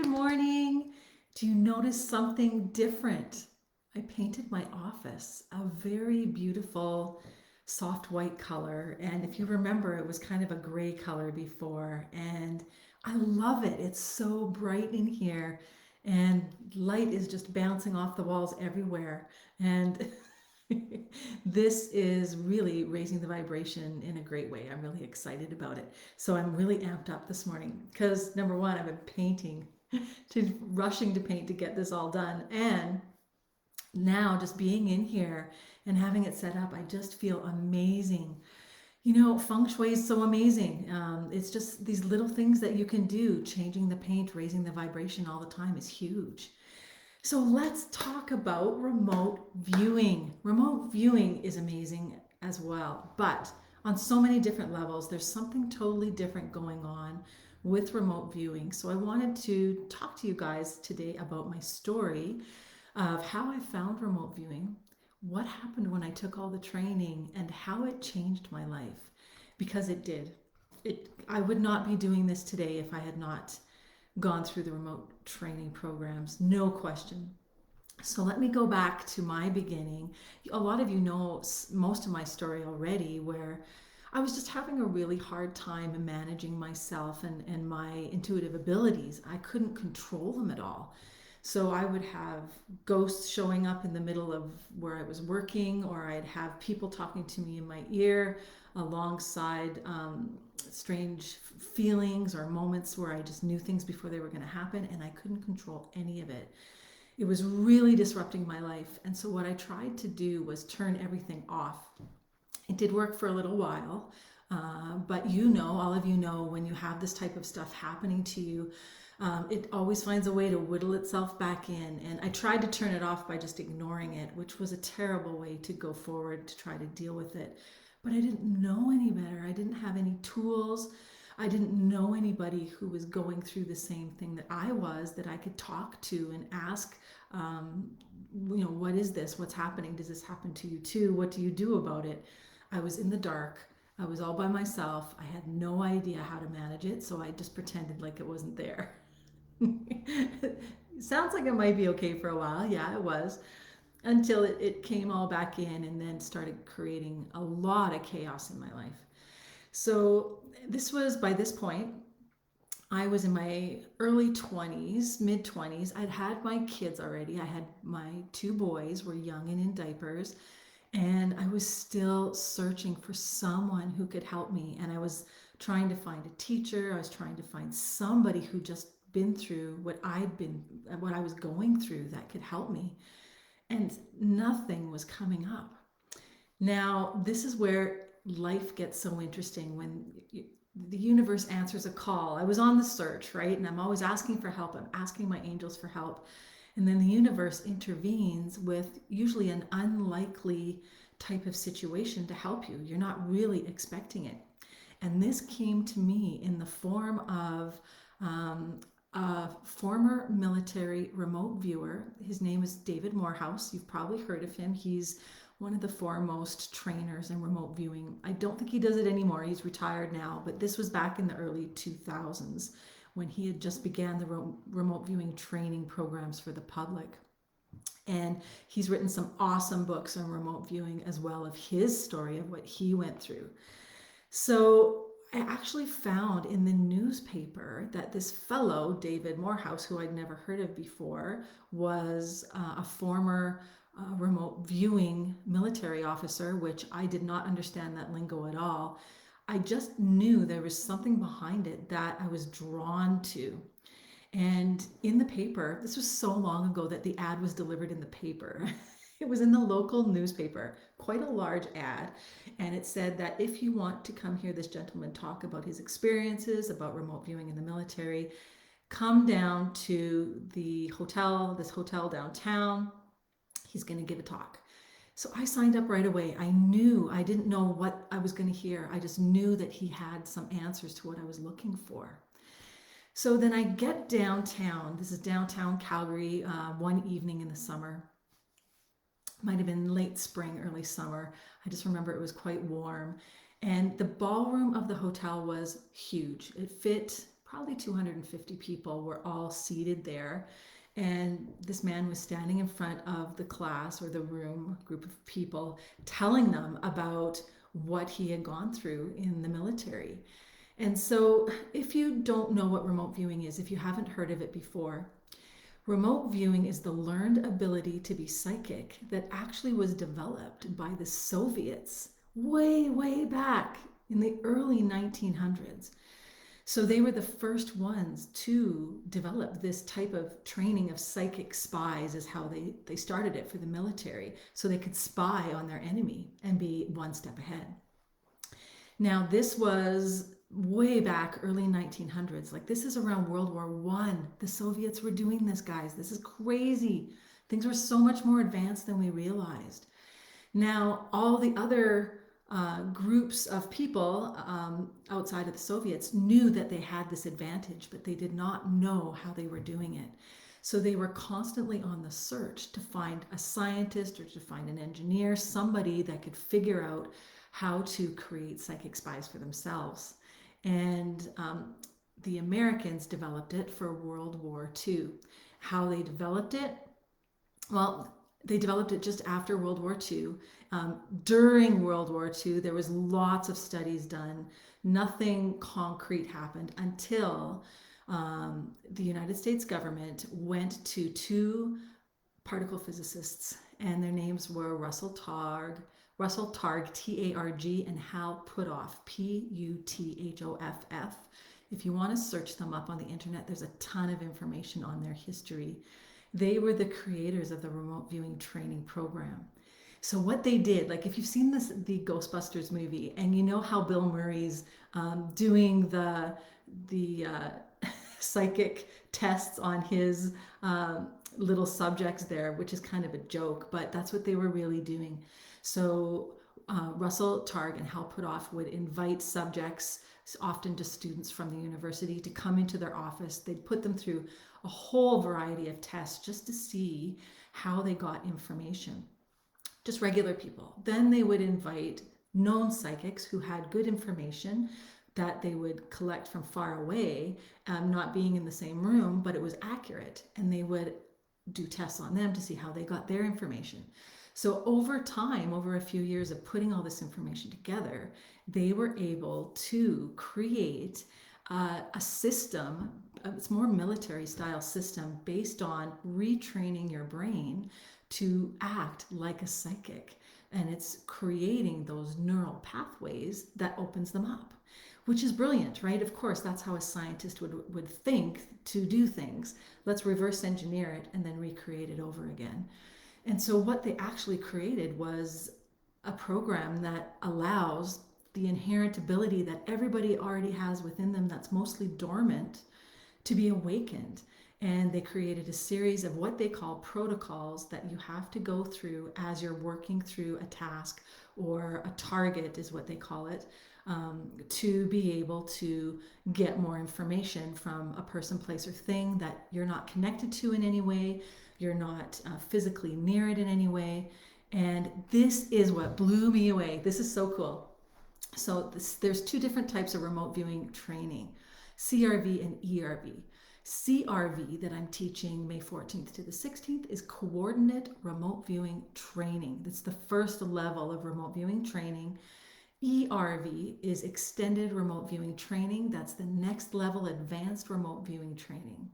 good morning. Do you notice something different? I painted my office a very beautiful soft white color. And if you remember, it was kind of a gray color before. And I love it. It's so bright in here. And light is just bouncing off the walls everywhere. And this is really raising the vibration in a great way. I'm really excited about it. So I'm really amped up this morning because number one, I've been painting, rushing to paint to get this all done. And now just being in here and having it set up, I just feel amazing. You know, feng shui is so amazing. It's just these little things that you can do. Changing the paint, raising the vibration all the time is huge. So let's talk about remote viewing. Remote viewing is amazing as well, but on so many different levels, there's something totally different going on with remote viewing. So I wanted to talk to you guys today about my story of how I found remote viewing, what happened when I took all the training, and how it changed my life. Because it did. I would not be doing this today if I had not gone through the remote training programs, no question. So let me go back to my beginning. A lot of you know most of my story already, where I was just having a really hard time managing myself and my intuitive abilities. I couldn't control them at all. So I would have ghosts showing up in the middle of where I was working, or I'd have people talking to me in my ear alongside strange feelings or moments where I just knew things before they were going to happen, and I couldn't control any of it. It was really disrupting my life. And so what I tried to do was turn everything off. It did work for a little while, but you know, all of you know, when you have this type of stuff happening to you, it always finds a way to whittle itself back in. And I tried to turn it off by just ignoring it, which was a terrible way to go forward to try to deal with it. But I didn't know any better. I didn't have any tools. I didn't know anybody who was going through the same thing that I was, that I could talk to and ask, what is this? What's happening? Does this happen to you too? What do you do about it? I was in the dark. I was all by myself. I had no idea how to manage it, so I just pretended like it wasn't there. Sounds like it might be okay for a while. Yeah, it was. Until it came all back in and then started creating a lot of chaos in my life. So this was, by this point, I was in my early 20s, mid 20s. I'd had my kids already. I had my two boys were young and in diapers, and I was still searching for someone who could help me. And I was trying to find a teacher. I was trying to find somebody who just been through what I was going through that could help me. And nothing was coming up. Now, this is where life gets so interesting when the universe answers a call. I was on the search, right? And I'm always asking for help. I'm asking my angels for help. And then the universe intervenes with usually an unlikely type of situation to help you. You're not really expecting it. And this came to me in the form of a former military remote viewer. His name is David Morehouse. You've probably heard of him. He's one of the foremost trainers in remote viewing. I don't think he does it anymore. He's retired now, but this was back in the early 2000s when he had just began the remote viewing training programs for the public. And he's written some awesome books on remote viewing as well, of his story of what he went through. So I actually found in the newspaper that this fellow, David Morehouse, who I'd never heard of before, was a former remote viewing military officer, which I did not understand that lingo at all. I just knew there was something behind it that I was drawn to. And in the paper, this was so long ago that the ad was delivered in the paper. It was in the local newspaper, quite a large ad. And it said that if you want to come hear this gentleman talk about his experiences about remote viewing in the military, come down to the hotel, this hotel downtown. He's going to give a talk. So I signed up right away. I didn't know what I was going to hear. I just knew that he had some answers to what I was looking for. So then I get downtown. This is downtown Calgary, one evening in the summer. Might have been late spring, early summer. I just remember it was quite warm. And the ballroom of the hotel was huge. It fit probably 250 people were all seated there. And this man was standing in front of the class or the room, group of people, telling them about what he had gone through in the military. And so, if you don't know what remote viewing is, if you haven't heard of it before, remote viewing is the learned ability to be psychic that actually was developed by the Soviets way, way back in the early 1900s. So they were the first ones to develop this type of training of psychic spies, is how they started it for the military, so they could spy on their enemy and be one step ahead. Now, this was way back early 1900s. Like, this is around World War One. The Soviets were doing this, guys. This is crazy. Things were so much more advanced than we realized. Now, all the other groups of people outside of the Soviets knew that they had this advantage, but they did not know how they were doing it. So they were constantly on the search to find a scientist or to find an engineer, somebody that could figure out how to create psychic spies for themselves. And the Americans developed it for World War II. How they developed it? Well, they developed it just after World War II. During World War II, there was lots of studies done. Nothing concrete happened until the United States government went to two particle physicists, and their names were Russell Targ, Targ, and Hal Puthoff, Puthoff. If you want to search them up on the internet, there's a ton of information on their history. They were the creators of the remote viewing training program. So what they did, like if you've seen the Ghostbusters movie, and you know how Bill Murray's doing the psychic tests on his little subjects there, which is kind of a joke, but that's what they were really doing. So Russell Targ and Hal Puthoff would invite subjects, often just students from the university, to come into their office. They'd put them through a whole variety of tests just to see how they got information. Just regular people. Then they would invite known psychics who had good information that they would collect from far away, not being in the same room, but it was accurate. And they would do tests on them to see how they got their information. So over time, over a few years of putting all this information together, they were able to create a system. It's more military style system based on retraining your brain to act like a psychic. And it's creating those neural pathways that opens them up, which is brilliant, right? Of course, that's how a scientist would think to do things. Let's reverse engineer it and then recreate it over again. And so what they actually created was a program that allows the inherent ability that everybody already has within them that's mostly dormant to be awakened. And they created a series of what they call protocols that you have to go through as you're working through a task, or a target is what they call it, to be able to get more information from a person, place, or thing that you're not connected to in any way, you're not physically near it in any way. And this is what blew me away. This is so cool. So there's two different types of remote viewing training, CRV and ERV. CRV that I'm teaching May 14th to the 16th is coordinate remote viewing training. That's the first level of remote viewing training. ERV is extended remote viewing training. That's the next level, advanced remote viewing training.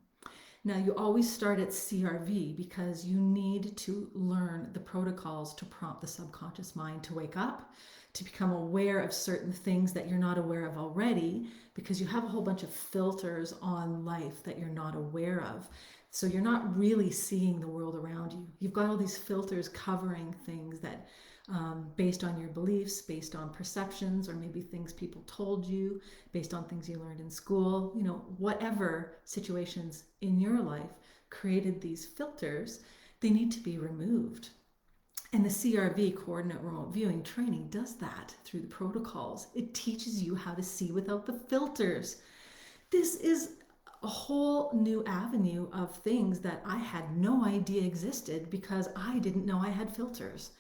Now, you always start at CRV because you need to learn the protocols to prompt the subconscious mind to wake up, to become aware of certain things that you're not aware of already, because you have a whole bunch of filters on life that you're not aware of. So you're not really seeing the world around you. You've got all these filters covering things that based on your beliefs, based on perceptions, or maybe things people told you, based on things you learned in school, whatever situations in your life created these filters, they need to be removed. And the CRV, Coordinate Remote Viewing Training, does that through the protocols. It teaches you how to see without the filters. This is a whole new avenue of things that I had no idea existed because I didn't know I had filters.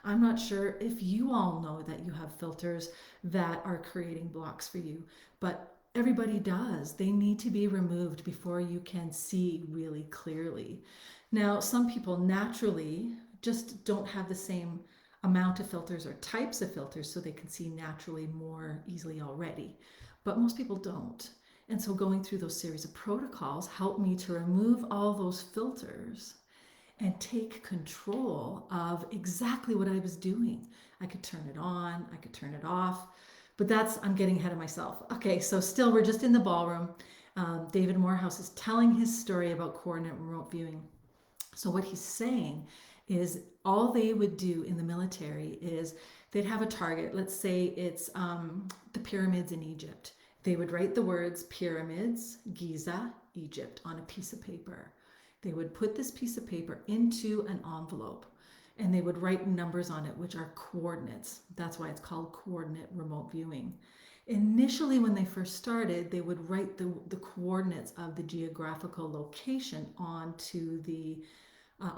I'm not sure if you all know that you have filters that are creating blocks for you, but everybody does. They need to be removed before you can see really clearly. Now, some people naturally just don't have the same amount of filters or types of filters, so they can see naturally more easily already. But most people don't. And so going through those series of protocols helped me to remove all those filters and take control of exactly what I was doing. I could turn it on, I could turn it off, but I'm getting ahead of myself. Okay, so still, we're just in the ballroom. David Morehouse is telling his story about coordinate remote viewing. So, what he's saying is all they would do in the military is they'd have a target. Let's say it's the pyramids in Egypt. They would write the words pyramids, Giza, Egypt on a piece of paper. They would put this piece of paper into an envelope and they would write numbers on it, which are coordinates. That's why it's called coordinate remote viewing. Initially, when they first started, they would write the coordinates of the geographical location onto the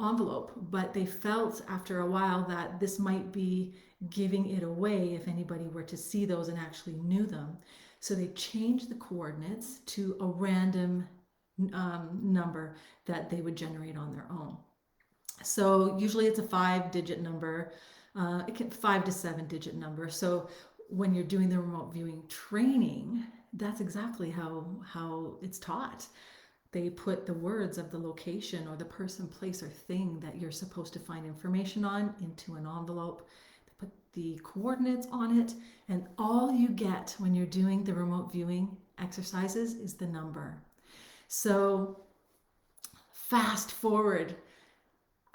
envelope, but they felt after a while that this might be giving it away if anybody were to see those and actually knew them. So they changed the coordinates to a random number that they would generate on their own. So usually it's a 5-digit number, 5 to 7 digit number. So when you're doing the remote viewing training, that's exactly how it's taught. They put the words of the location or the person, place, or thing that you're supposed to find information on into an envelope. They put the coordinates on it, and all you get when you're doing the remote viewing exercises is the number. So fast forward,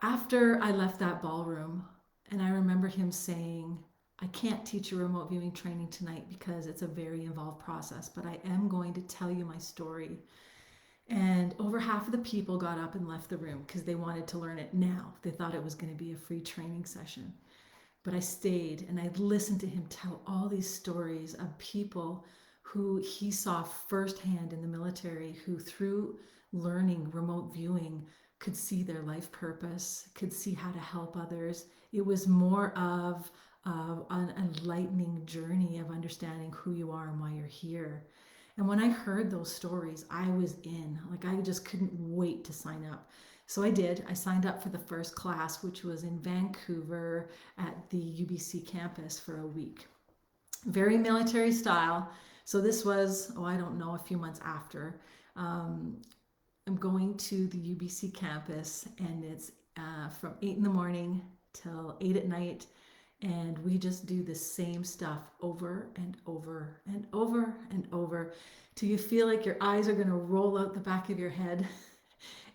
after I left that ballroom, and I remember him saying, I can't teach you remote viewing training tonight because it's a very involved process, but I am going to tell you my story. And over half of the people got up and left the room because they wanted to learn it now. They thought it was going to be a free training session. But I stayed and I listened to him tell all these stories of people who he saw firsthand in the military, who through learning remote viewing could see their life purpose, could see how to help others. It was more of an enlightening journey of understanding who you are and why you're here. And when I heard those stories, I was in. Like, I just couldn't wait to sign up. So I did. I signed up for the first class, which was in Vancouver at the UBC campus for a week. Very military style. So this was, I don't know, a few months after. I'm going to the UBC campus, and it's from 8 in the morning till 8 at night. And we just do the same stuff over and over and over and over till you feel like your eyes are going to roll out the back of your head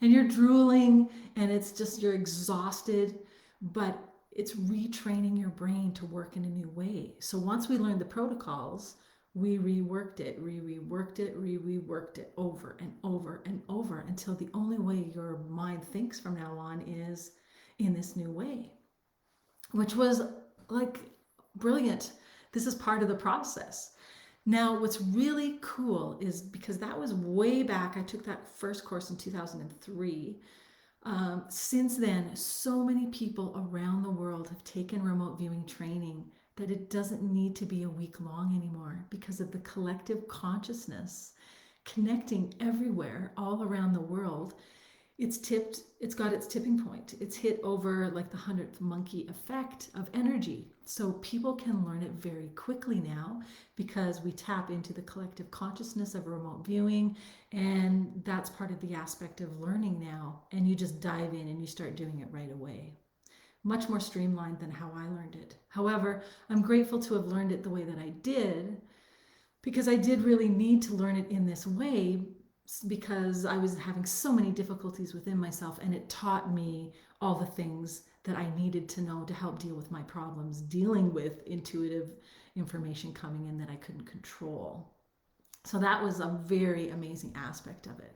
and you're drooling and it's just you're exhausted, but it's retraining your brain to work in a new way. So once we learned the protocols, we reworked it over and over and over until the only way your mind thinks from now on is in this new way, which was like brilliant. This is part of the process. Now, what's really cool is because that was way back, I took that first course in 2003. Since then, so many people around the world have taken remote viewing training that it doesn't need to be a week long anymore because of the collective consciousness connecting everywhere all around the world. It's got its tipping point. It's hit over like the 100th monkey effect of energy. So people can learn it very quickly now because we tap into the collective consciousness of remote viewing, and that's part of the aspect of learning now. And you just dive in and you start doing it right away. Much more streamlined than how I learned it. However, I'm grateful to have learned it the way that I did because I did really need to learn it in this way because I was having so many difficulties within myself, and it taught me all the things that I needed to know to help deal with my problems, dealing with intuitive information coming in that I couldn't control. So that was a very amazing aspect of it.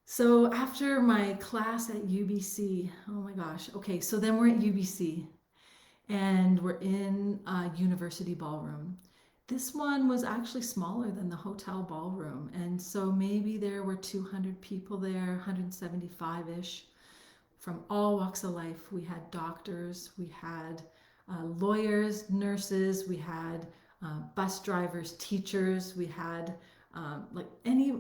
So after my class at UBC, oh my gosh, okay, so then we're at UBC and we're in a university ballroom. This one was actually smaller than the hotel ballroom, and so maybe there were 200 people there, 175-ish, from all walks of life. We had doctors, we had lawyers, nurses, we had bus drivers, teachers. We had like any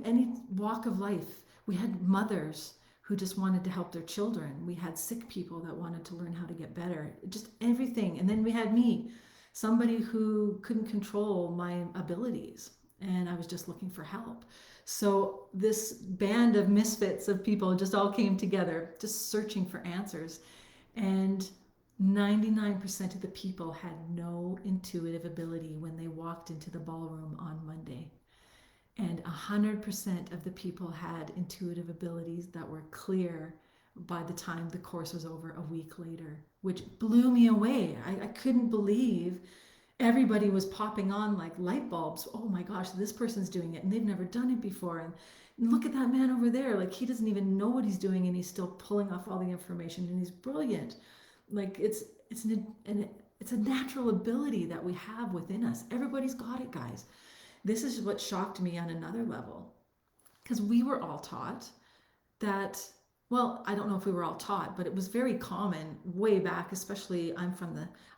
walk of life. We had mothers who just wanted to help their children. We had sick people that wanted to learn how to get better. Just everything. And then we had me, somebody who couldn't control my abilities, and I was just looking for help. So this band of misfits of people just all came together, just searching for answers. And 99% of the people had no intuitive ability when they walked into the ballroom on Monday. And 100% of the people had intuitive abilities that were clear by the time the course was over a week later, which blew me away. I couldn't believe everybody was popping on like light bulbs. Oh my gosh, this person's doing it and they've never done it before. And look at that man over there. Like, he doesn't even know what he's doing and he's still pulling off all the information and he's brilliant. Like, it's a natural ability that we have within us. Everybody's got it, guys. This is what shocked me on another level, because we were all taught that, well, I don't know if we were all taught, but it was very common way back, especially I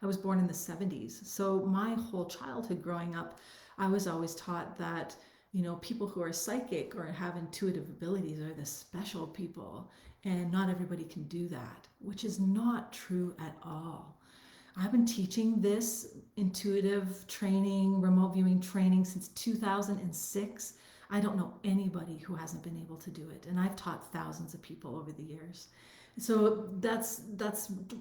was born in the 70s. So my whole childhood growing up, I was always taught that, people who are psychic or have intuitive abilities are the special people, and not everybody can do that, which is not true at all. I've been teaching this intuitive training, remote viewing training since 2006. I don't know anybody who hasn't been able to do it. And I've taught thousands of people over the years. So that's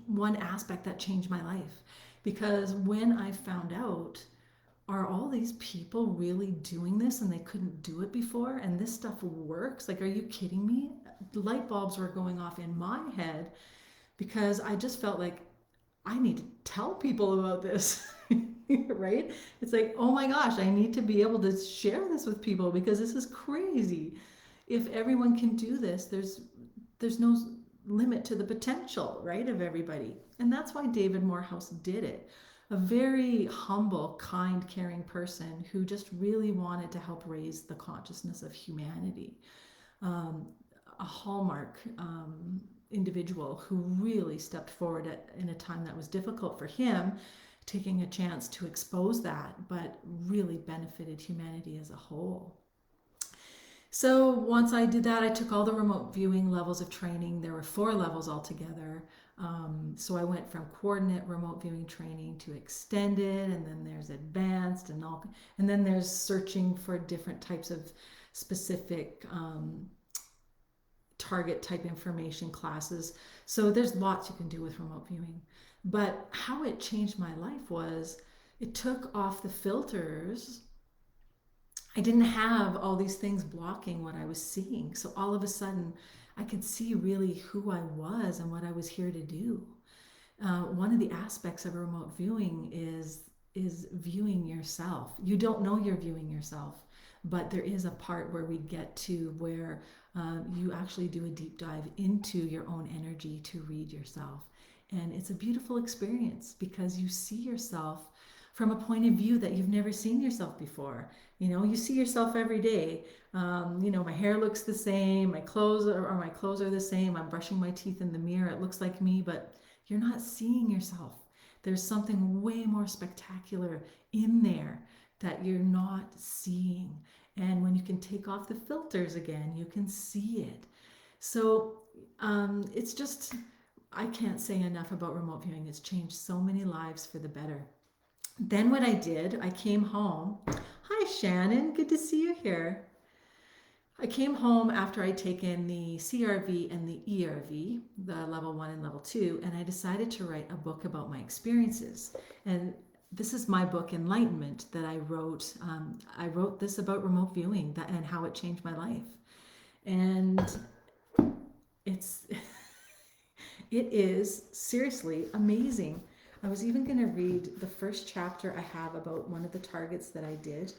one aspect that changed my life. Because when I found out, are all these people really doing this and they couldn't do it before? And this stuff works? Like, are you kidding me? Light bulbs were going off in my head because I just felt like I need to tell people about this, right? It's like, oh my gosh, I need to be able to share this with people because this is crazy. If everyone can do this, there's no limit to the potential, right, of everybody. And that's why David Morehouse did it. A very humble, kind, caring person who just really wanted to help raise the consciousness of humanity. A hallmark individual who really stepped forward in a time that was difficult for him, taking a chance to expose that, but really benefited humanity as a whole. So once I did that, I took all the remote viewing levels of training. There were 4 levels altogether. So I went from coordinate remote viewing training to extended, and then there's advanced, and then there's searching for different types of specific target type information classes. So there's lots you can do with remote viewing. But how it changed my life was it took off the filters. I didn't have all these things blocking what I was seeing. So all of a sudden, I could see really who I was and what I was here to do. One of the aspects of remote viewing is viewing yourself. You don't know you're viewing yourself, but there is a part where we get to where you actually do a deep dive into your own energy to read yourself. And it's a beautiful experience because you see yourself from a point of view that you've never seen yourself before. You see yourself every day. My hair looks the same, my clothes are the same. I'm brushing my teeth in the mirror. It looks like me, but you're not seeing yourself. There's something way more spectacular in there that you're not seeing. And when you can take off the filters again, you can see it. So it's just, I can't say enough about remote viewing. It's changed so many lives for the better. Then what I did, I came home. Hi, Shannon. Good to see you here. I came home after I'd taken the CRV and the ERV, the level 1 and level 2, and I decided to write a book about my experiences. And this is my book, Enlightenment, that I wrote. I wrote this about remote viewing and how it changed my life. And it is seriously amazing. I was even going to read the first chapter I have about one of the targets that I did.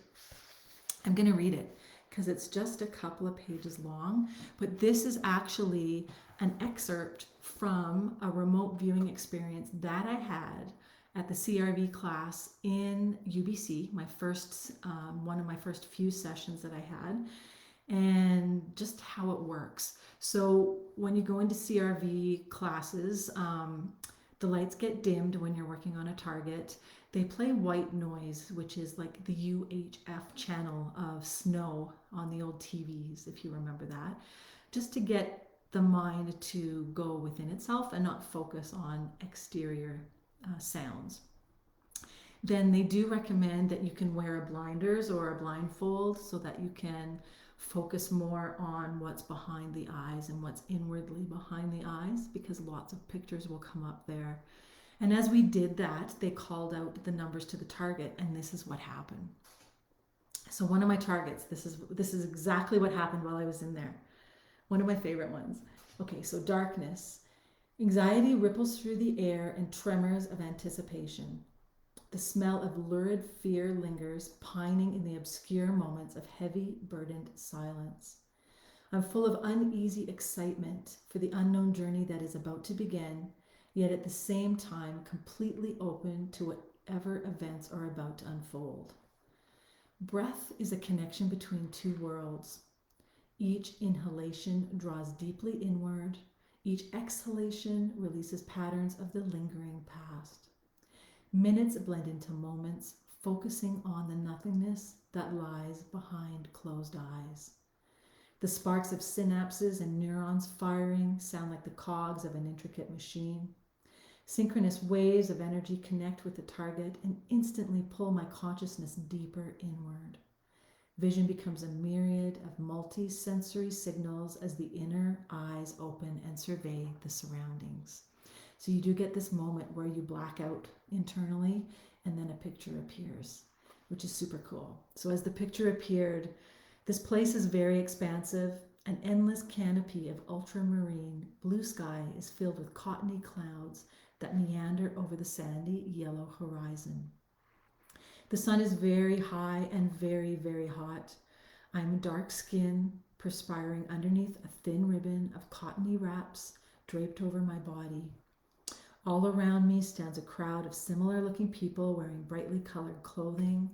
I'm going to read it because it's just a couple of pages long, but this is actually an excerpt from a remote viewing experience that I had at the CRV class in UBC, one of my first few sessions that I had, and just how it works. So when you go into CRV classes, The lights get dimmed when you're working on a target. They play white noise, which is like the UHF channel of snow on the old TVs, if you remember that, just to get the mind to go within itself and not focus on exterior sounds. Then they do recommend that you can wear a blinders or a blindfold so that you can focus more on what's behind the eyes and what's inwardly behind the eyes, because lots of pictures will come up there. And as we did that, they called out the numbers to the target, and this is what happened. So one of my targets, this is exactly what happened while I was in there. One of my favorite ones. Okay, so darkness. Anxiety ripples through the air in tremors of anticipation. The smell of lurid fear lingers, pining in the obscure moments of heavy, burdened silence. I'm full of uneasy excitement for the unknown journey that is about to begin, yet at the same time completely open to whatever events are about to unfold. Breath is a connection between two worlds. Each inhalation draws deeply inward. Each exhalation releases patterns of the lingering past. Minutes blend into moments, focusing on the nothingness that lies behind closed eyes. The sparks of synapses and neurons firing sound like the cogs of an intricate machine. Synchronous waves of energy connect with the target and instantly pull my consciousness deeper inward. Vision becomes a myriad of multi-sensory signals as the inner eyes open and survey the surroundings. So you do get this moment where you black out internally and then a picture appears, which is super cool. So as the picture appeared, this place is very expansive. An endless canopy of ultramarine blue sky is filled with cottony clouds that meander over the sandy yellow horizon. The sun is very high and very, very hot. I'm dark skinned, perspiring underneath a thin ribbon of cottony wraps draped over my body. All around me stands a crowd of similar looking people wearing brightly colored clothing.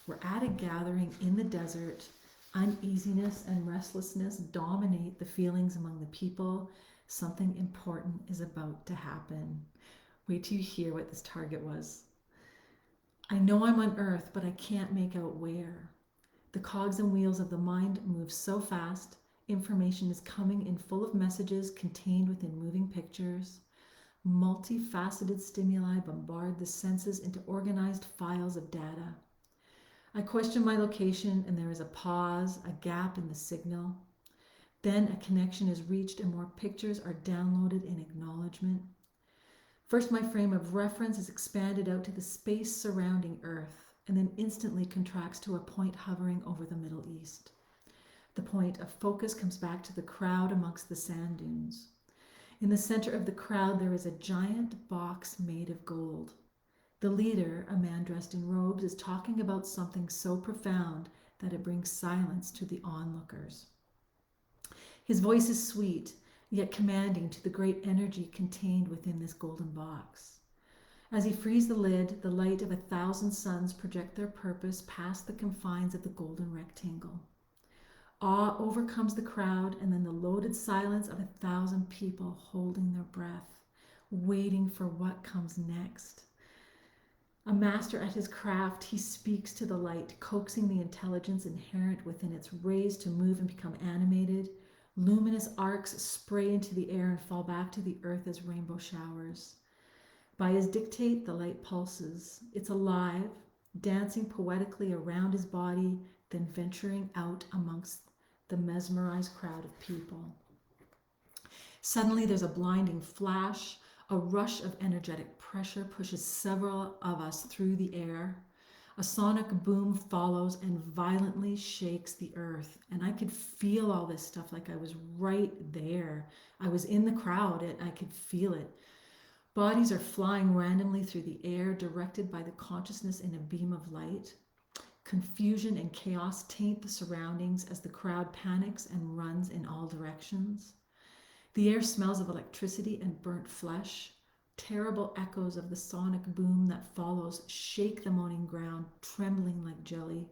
We're at a gathering in the desert. Uneasiness and restlessness dominate the feelings among the people. Something important is about to happen. Wait till you hear what this target was. I know I'm on Earth, but I can't make out where. The cogs and wheels of the mind move so fast. Information is coming in full of messages contained within moving pictures. Multifaceted stimuli bombard the senses into organized files of data. I question my location and there is a pause, a gap in the signal. Then a connection is reached and more pictures are downloaded in acknowledgement. First, my frame of reference is expanded out to the space surrounding Earth and then instantly contracts to a point hovering over the Middle East. The point of focus comes back to the crowd amongst the sand dunes. In the center of the crowd, there is a giant box made of gold. The leader, a man dressed in robes, is talking about something so profound that it brings silence to the onlookers. His voice is sweet, yet commanding to the great energy contained within this golden box. As he frees the lid, the light of 1,000 suns project their purpose past the confines of the golden rectangle. Awe overcomes the crowd, and then the loaded silence of 1,000 people holding their breath, waiting for what comes next. A master at his craft, he speaks to the light, coaxing the intelligence inherent within its rays to move and become animated. Luminous arcs spray into the air and fall back to the earth as rainbow showers. By his dictate, the light pulses. It's alive, dancing poetically around his body, then venturing out amongst the mesmerized crowd of people. Suddenly, there's a blinding flash. A rush of energetic pressure pushes several of us through the air. A sonic boom follows and violently shakes the earth. And I could feel all this stuff like I was right there. I was in the crowd and I could feel it. Bodies are flying randomly through the air, directed by the consciousness in a beam of light. Confusion and chaos taint the surroundings as the crowd panics and runs in all directions. The air smells of electricity and burnt flesh. Terrible echoes of the sonic boom that follows shake the moaning ground, trembling like jelly.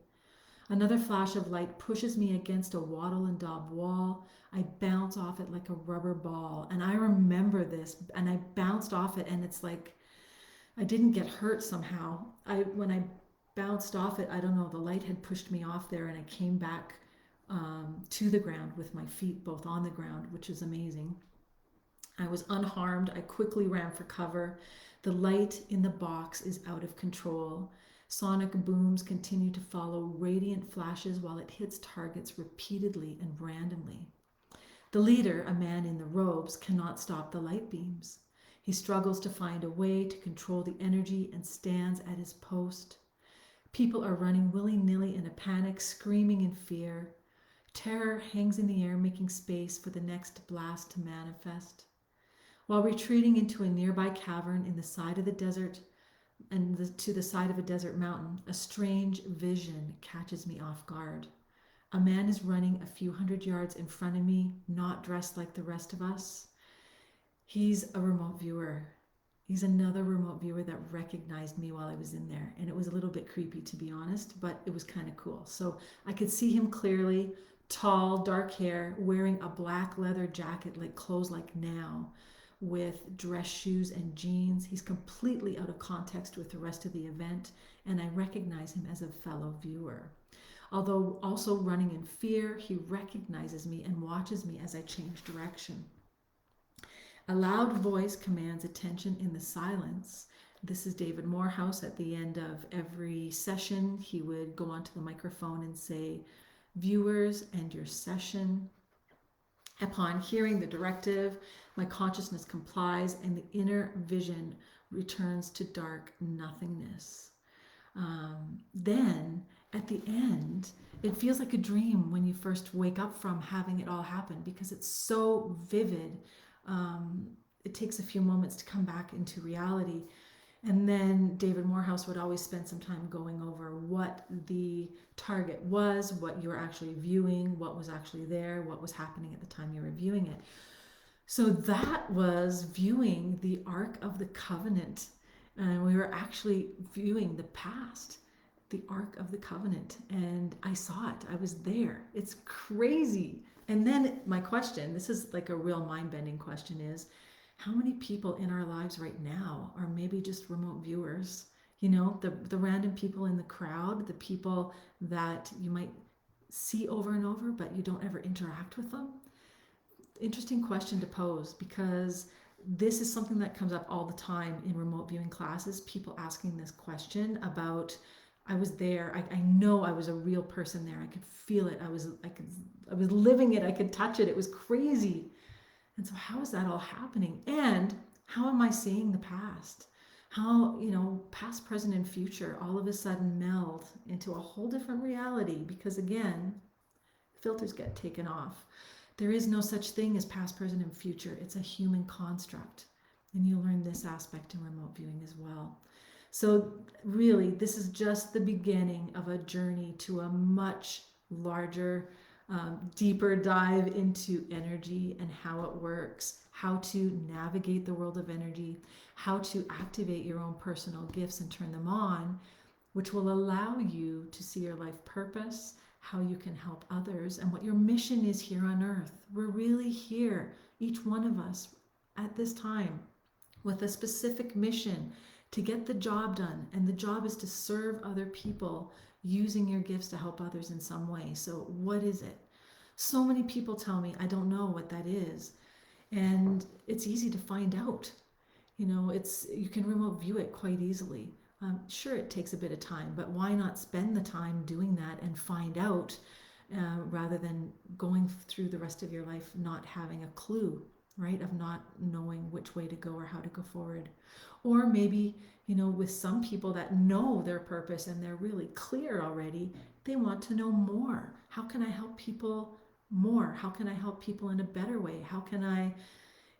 Another flash of light pushes me against a wattle and daub wall. I bounce off it like a rubber ball. And I remember this, and I bounced off it, and it's like I didn't get hurt somehow. When I bounced off it, I don't know, the light had pushed me off there, and I came back to the ground with my feet both on the ground, which is amazing. I was unharmed. I quickly ran for cover. The light in the box is out of control. Sonic booms continue to follow radiant flashes while it hits targets repeatedly and randomly. The leader, a man in the robes, cannot stop the light beams. He struggles to find a way to control the energy and stands at his post. People are running willy-nilly in a panic, screaming in fear. Terror hangs in the air, making space for the next blast to manifest. While retreating into a nearby cavern in the side of the desert and to the side of a desert mountain, a strange vision catches me off guard. A man is running a few hundred yards in front of me, not dressed like the rest of us. He's a remote viewer. He's another remote viewer that recognized me while I was in there. And it was a little bit creepy, to be honest, but it was kind of cool. So I could see him clearly, tall, dark hair, wearing a black leather jacket, like clothes like now, with dress shoes and jeans. He's completely out of context with the rest of the event, and I recognize him as a fellow viewer. Although also running in fear, he recognizes me and watches me as I change direction. A loud voice commands attention in the silence. This is David Morehouse. At the end of every session, he would go onto the microphone and say, "Viewers, end your session." Upon hearing the directive, my consciousness complies and the inner vision returns to dark nothingness. Then, at the end, it feels like a dream when you first wake up from having it all happen because it's so vivid. It takes a few moments to come back into reality. And then David Morehouse would always spend some time going over what the target was, what you were actually viewing, what was actually there, what was happening at the time you were viewing it. So that was viewing the Ark of the Covenant. And we were actually viewing the past, the Ark of the Covenant. And I saw it. I was there. It's crazy. And then my question, this is like a real mind-bending question, is how many people in our lives right now are maybe just remote viewers? You know, the random people in the crowd, the people that you might see over and over, but you don't ever interact with them. Interesting question to pose, because this is something that comes up all the time in remote viewing classes. People asking this question about, I was there. I know I was a real person there. I could feel it. I was living it. I could touch it. It was crazy. And so how is that all happening? And how am I seeing the past? How, past, present, and future all of a sudden meld into a whole different reality because, again, filters get taken off. There is no such thing as past, present, and future. It's a human construct. And you learn this aspect in remote viewing as well. So really, this is just the beginning of a journey to a much larger, deeper dive into energy and how it works, how to navigate the world of energy, how to activate your own personal gifts and turn them on, which will allow you to see your life purpose, how you can help others, and what your mission is here on earth. We're really here, each one of us, at this time, with a specific mission to get the job done. And the job is to serve other people using your gifts to help others in some way. So what is it? So many people tell me, I don't know what that is. And it's easy to find out. You can remote view it quite easily. Sure, it takes a bit of time, but why not spend the time doing that and find out rather than going through the rest of your life not having a clue, right? Of not knowing which way to go or how to go forward. Or maybe, with some people that know their purpose and they're really clear already, they want to know more. How can I help people more? How can I help people in a better way? How can I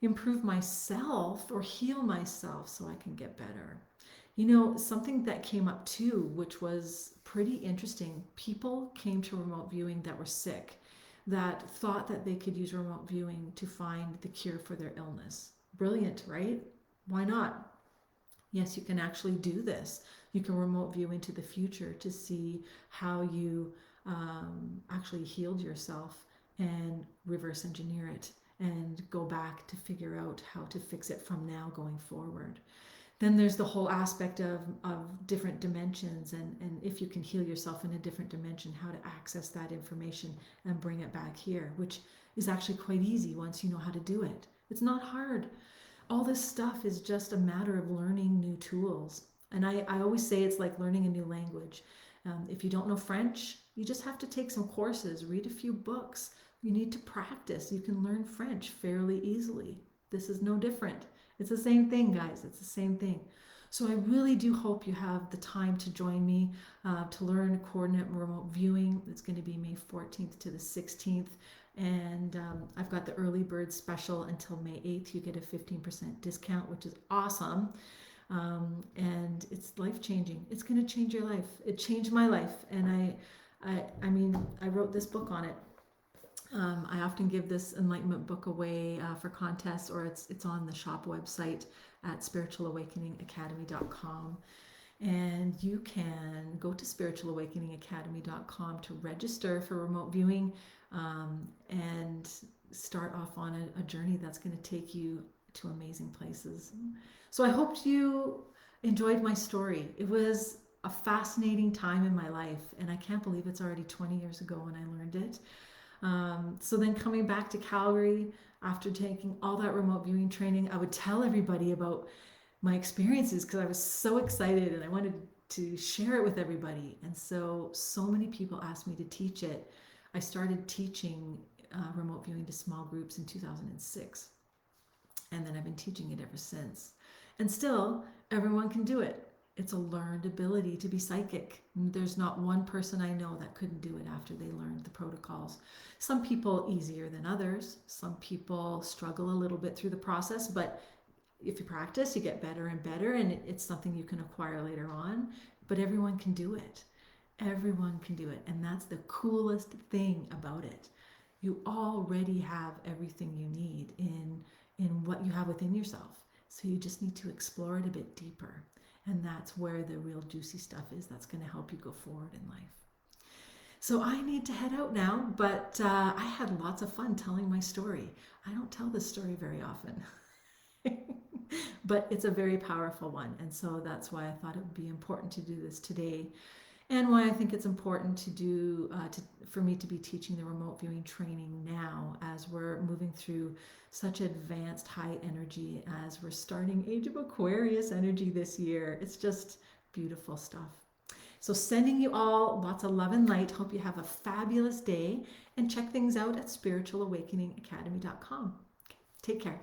improve myself or heal myself so I can get better? Something that came up too, which was pretty interesting. People came to remote viewing that were sick, that thought that they could use remote viewing to find the cure for their illness. Brilliant, right? Why not? Yes, you can actually do this. You can remote view into the future to see how you actually healed yourself and reverse engineer it and go back to figure out how to fix it from now going forward. Then there's the whole aspect of different dimensions, and if you can heal yourself in a different dimension, how to access that information and bring it back here, which is actually quite easy once you know how to do it. It's not hard. All this stuff is just a matter of learning new tools. And I always say it's like learning a new language. If you don't know French, you just have to take some courses, read a few books. You need to practice. You can learn French fairly easily. This is no different. It's the same thing, guys. It's the same thing. So I really do hope you have the time to join me to learn coordinate remote viewing. It's going to be May 14th to the 16th. And I've got the early bird special until May 8th. You get a 15% discount, which is awesome. And it's life changing. It's going to change your life. It changed my life. And I mean, I wrote this book on it. I often give this enlightenment book away for contests, or it's on the shop website at spiritualawakeningacademy.com. And you can go to spiritualawakeningacademy.com to register for remote viewing and start off on a journey that's going to take you to amazing places. So I hope you enjoyed my story. It was a fascinating time in my life, and I can't believe it's already 20 years ago when I learned it. So then coming back to Calgary after taking all that remote viewing training, I would tell everybody about my experiences because I was so excited and I wanted to share it with everybody. And so many people asked me to teach it. I started teaching remote viewing to small groups in 2006. And then I've been teaching it ever since. And still, everyone can do it. It's a learned ability to be psychic. There's not one person I know that couldn't do it after they learned the protocols. Some people easier than others. Some people struggle a little bit through the process, but if you practice, you get better and better, and it's something you can acquire later on. But everyone can do it. Everyone can do it. And that's the coolest thing about it. You already have everything you need in what you have within yourself. So you just need to explore it a bit deeper. And that's where the real juicy stuff is that's going to help you go forward in life. So I need to head out now, but I had lots of fun telling my story. I don't tell this story very often, but it's a very powerful one. And so that's why I thought it would be important to do this today, and why I think it's important to do for me to be teaching the remote viewing training now as we're moving through such advanced high energy, as we're starting Age of Aquarius energy this year. It's just beautiful stuff. So sending you all lots of love and light. Hope you have a fabulous day, and check things out at spiritualawakeningacademy.com. Take care.